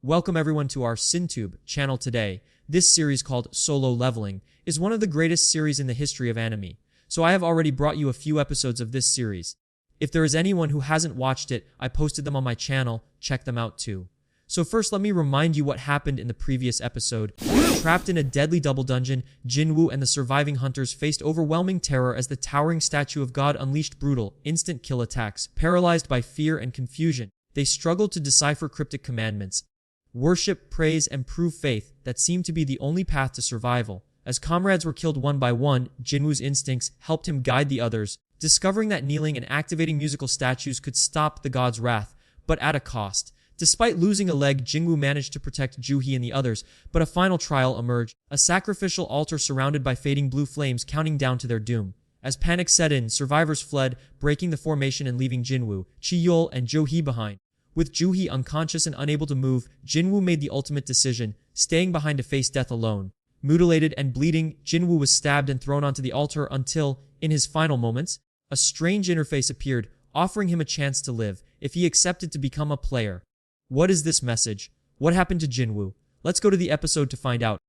Welcome everyone to our SinTube channel today. This series called Solo Leveling is one of the greatest series in the history of anime, so I have already brought you a few episodes of this series. If there is anyone who hasn't watched it, I posted them on my channel, check them out too. So first let me remind you what happened in the previous episode. Trapped in a deadly double dungeon, Jinwoo and the surviving hunters faced overwhelming terror as the towering statue of God unleashed brutal, instant kill attacks. Paralyzed by fear and confusion, they struggled to decipher cryptic commandments, worship, praise, and prove faith that seemed to be the only path to survival. As comrades were killed one by one, Jinwoo's instincts helped him guide the others, discovering that kneeling and activating musical statues could stop the god's wrath, but at a cost. Despite losing a leg, Jinwoo managed to protect Juhee and the others, but a final trial emerged, a sacrificial altar surrounded by fading blue flames counting down to their doom. As panic set in, survivors fled, breaking the formation and leaving Jinwoo, Chi-yeol, and Juhee behind. With Juhee unconscious and unable to move, Jinwoo made the ultimate decision, staying behind to face death alone. Mutilated and bleeding, Jinwoo was stabbed and thrown onto the altar until, in his final moments, a strange interface appeared, offering him a chance to live, if he accepted to become a player. What is this message? What happened to Jinwoo? Let's go to the episode to find out.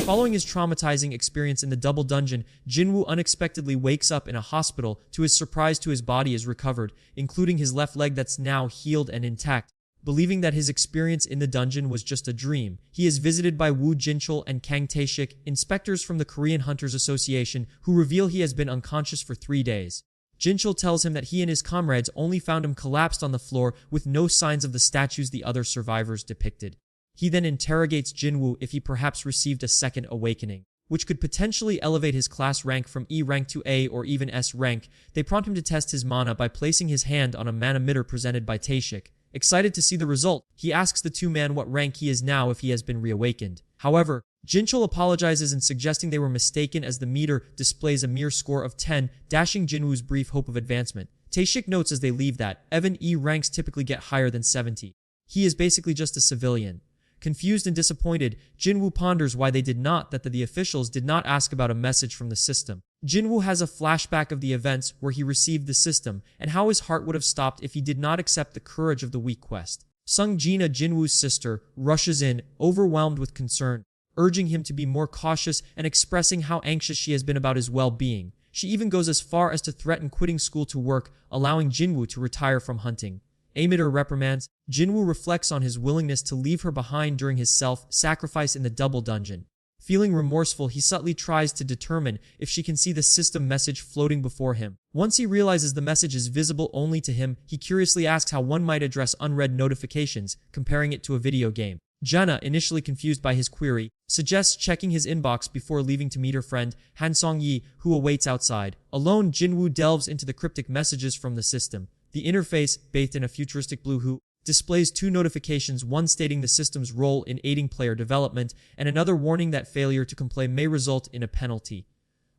Following his traumatizing experience in the double dungeon, Jinwoo unexpectedly wakes up in a hospital. To his surprise, his body is recovered, including his left leg that's now healed and intact. Believing that his experience in the dungeon was just a dream, he is visited by Woo Jinchul and Kang Tae-shik, inspectors from the Korean Hunters Association, who reveal he has been unconscious for 3 days. Jinchul tells him that he and his comrades only found him collapsed on the floor with no signs of the statues the other survivors depicted. He then interrogates Jinwoo if he perhaps received a second awakening, which could potentially elevate his class rank from E rank to A or even S rank. They prompt him to test his mana by placing his hand on a mana meter presented by Tae-shik. Excited to see the result, he asks the two-man what rank he is now if he has been reawakened. However, Jinchul apologizes in suggesting they were mistaken as the meter displays a mere score of 10, dashing Jinwoo's brief hope of advancement. Tae-shik notes as they leave that even E ranks typically get higher than 70. He is basically just a civilian. Confused and disappointed, Jinwoo ponders why they did not, that the officials did not ask about a message from the system. Jinwoo has a flashback of the events where he received the system, and how his heart would have stopped if he did not accept the courage of the weak quest. Sung Jina, Jinwoo's sister, rushes in, overwhelmed with concern, urging him to be more cautious and expressing how anxious she has been about his well-being. She even goes as far as to threaten quitting school to work, allowing Jinwoo to retire from hunting. Amid her reprimands, Jinwoo reflects on his willingness to leave her behind during his self-sacrifice in the double dungeon. Feeling remorseful, he subtly tries to determine if she can see the system message floating before him. Once he realizes the message is visible only to him, he curiously asks how one might address unread notifications, comparing it to a video game. Jana, initially confused by his query, suggests checking his inbox before leaving to meet her friend, Han Song-yi, who awaits outside. Alone, Jinwoo delves into the cryptic messages from the system. The interface, bathed in a futuristic blue hue, displays 2 notifications, one stating the system's role in aiding player development, and another warning that failure to comply may result in a penalty.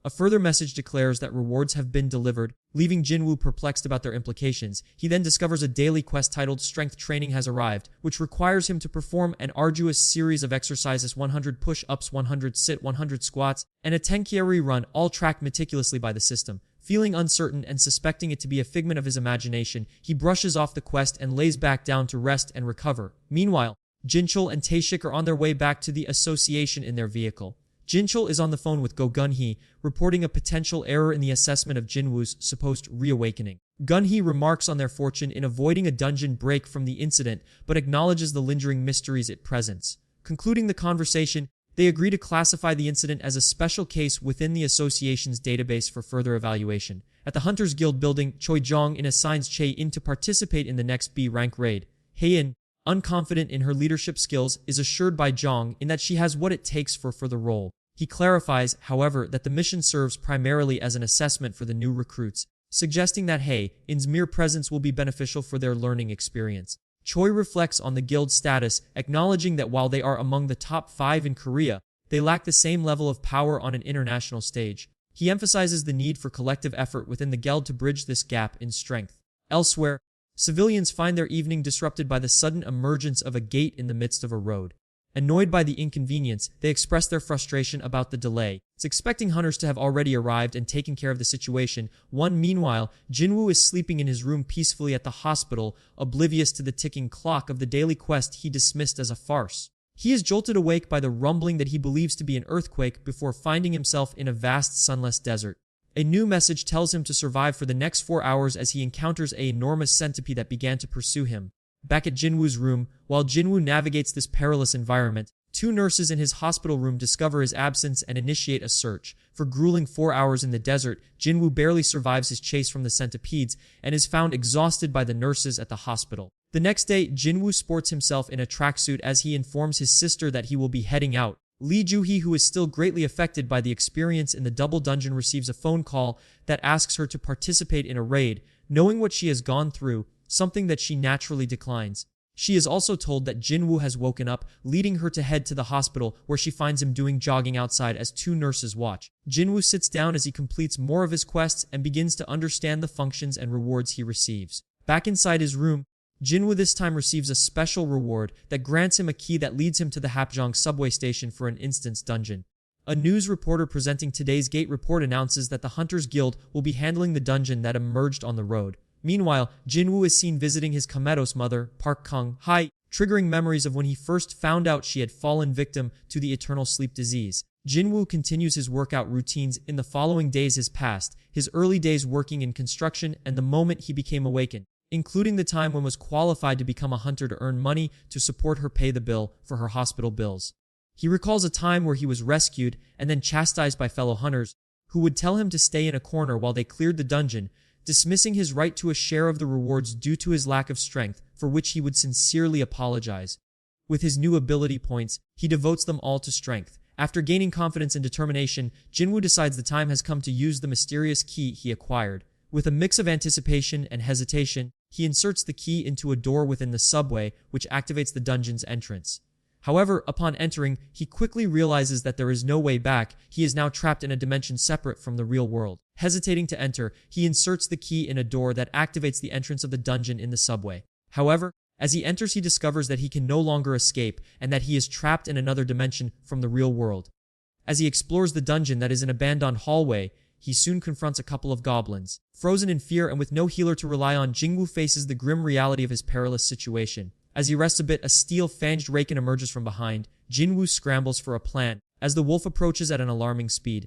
A further message declares that rewards have been delivered, leaving Jinwoo perplexed about their implications. He then discovers a daily quest titled Strength Training has arrived, which requires him to perform an arduous series of exercises: 100 push-ups, 100 sit, 100 squats, and a 10 km run, all tracked meticulously by the system. Feeling uncertain and suspecting it to be a figment of his imagination, he brushes off the quest and lays back down to rest and recover. Meanwhile, Jinchul and Tae-shik are on their way back to the association in their vehicle. Jinchul is on the phone with Gun-hee, reporting a potential error in the assessment of Jinwoo's supposed reawakening. Gun-hee remarks on their fortune in avoiding a dungeon break from the incident, but acknowledges the lingering mysteries it presents. Concluding the conversation, they agree to classify the incident as a special case within the association's database for further evaluation. At the Hunters Guild building, Choi Jong-in assigns Chae-in to participate in the next B-rank raid. Hae-in, unconfident in her leadership skills, is assured by Jong-in that she has what it takes for the role. He clarifies, however, that the mission serves primarily as an assessment for the new recruits, suggesting that Hae-in's mere presence will be beneficial for their learning experience. Choi reflects on the guild's status, acknowledging that while they are among the top 5 in Korea, they lack the same level of power on an international stage. He emphasizes the need for collective effort within the guild to bridge this gap in strength. Elsewhere, civilians find their evening disrupted by the sudden emergence of a gate in the midst of a road. Annoyed by the inconvenience, they express their frustration about the delay. It's expecting hunters to have already arrived and taken care of the situation. Meanwhile, Jinwoo is sleeping in his room peacefully at the hospital, oblivious to the ticking clock of the daily quest he dismissed as a farce. He is jolted awake by the rumbling that he believes to be an earthquake before finding himself in a vast sunless desert. A new message tells him to survive for the next 4 hours as he encounters an enormous centipede that began to pursue him. Back at Jinwoo's room, while Jinwoo navigates this perilous environment, 2 nurses in his hospital room discover his absence and initiate a search. For grueling 4 hours in the desert, Jinwoo barely survives his chase from the centipedes and is found exhausted by the nurses at the hospital. The next day, Jinwoo sports himself in a tracksuit as he informs his sister that he will be heading out. Lee Joo-hee, who is still greatly affected by the experience in the double dungeon, receives a phone call that asks her to participate in a raid. Knowing what she has gone through, something that she naturally declines. She is also told that Jinwoo has woken up, leading her to head to the hospital, where she finds him doing jogging outside as 2 nurses watch. Jinwoo sits down as he completes more of his quests and begins to understand the functions and rewards he receives. Back inside his room, Jinwoo this time receives a special reward that grants him a key that leads him to the Hapjeong subway station for an instance dungeon. A news reporter presenting today's Gate report announces that the Hunters Guild will be handling the dungeon that emerged on the road. Meanwhile, Jinwoo is seen visiting his comatose mother, Park Kung-hye, triggering memories of when he first found out she had fallen victim to the eternal sleep disease. Jinwoo continues his workout routines in the following days has passed, his early days working in construction and the moment he became awakened, including the time when was qualified to become a hunter to earn money to support her pay the bill for her hospital bills. He recalls a time where he was rescued and then chastised by fellow hunters, who would tell him to stay in a corner while they cleared the dungeon, dismissing his right to a share of the rewards due to his lack of strength, for which he would sincerely apologize. With his new ability points, he devotes them all to strength. After gaining confidence and determination, Jinwoo decides the time has come to use the mysterious key he acquired. With a mix of anticipation and hesitation, he inserts the key into a door within the subway, which activates the dungeon's entrance. However, upon entering, he quickly realizes that there is no way back. He is now trapped in a dimension separate from the real world. Hesitating to enter, he inserts the key in a door that activates the entrance of the dungeon in the subway. However, as he enters, he discovers that he can no longer escape and that he is trapped in another dimension from the real world. As he explores the dungeon that is an abandoned hallway, he soon confronts a couple of goblins. Frozen in fear and with no healer to rely on, Jinwoo faces the grim reality of his perilous situation. As he rests a bit, a steel-fanged Raken emerges from behind. Jinwoo scrambles for a plan. As the wolf approaches at an alarming speed,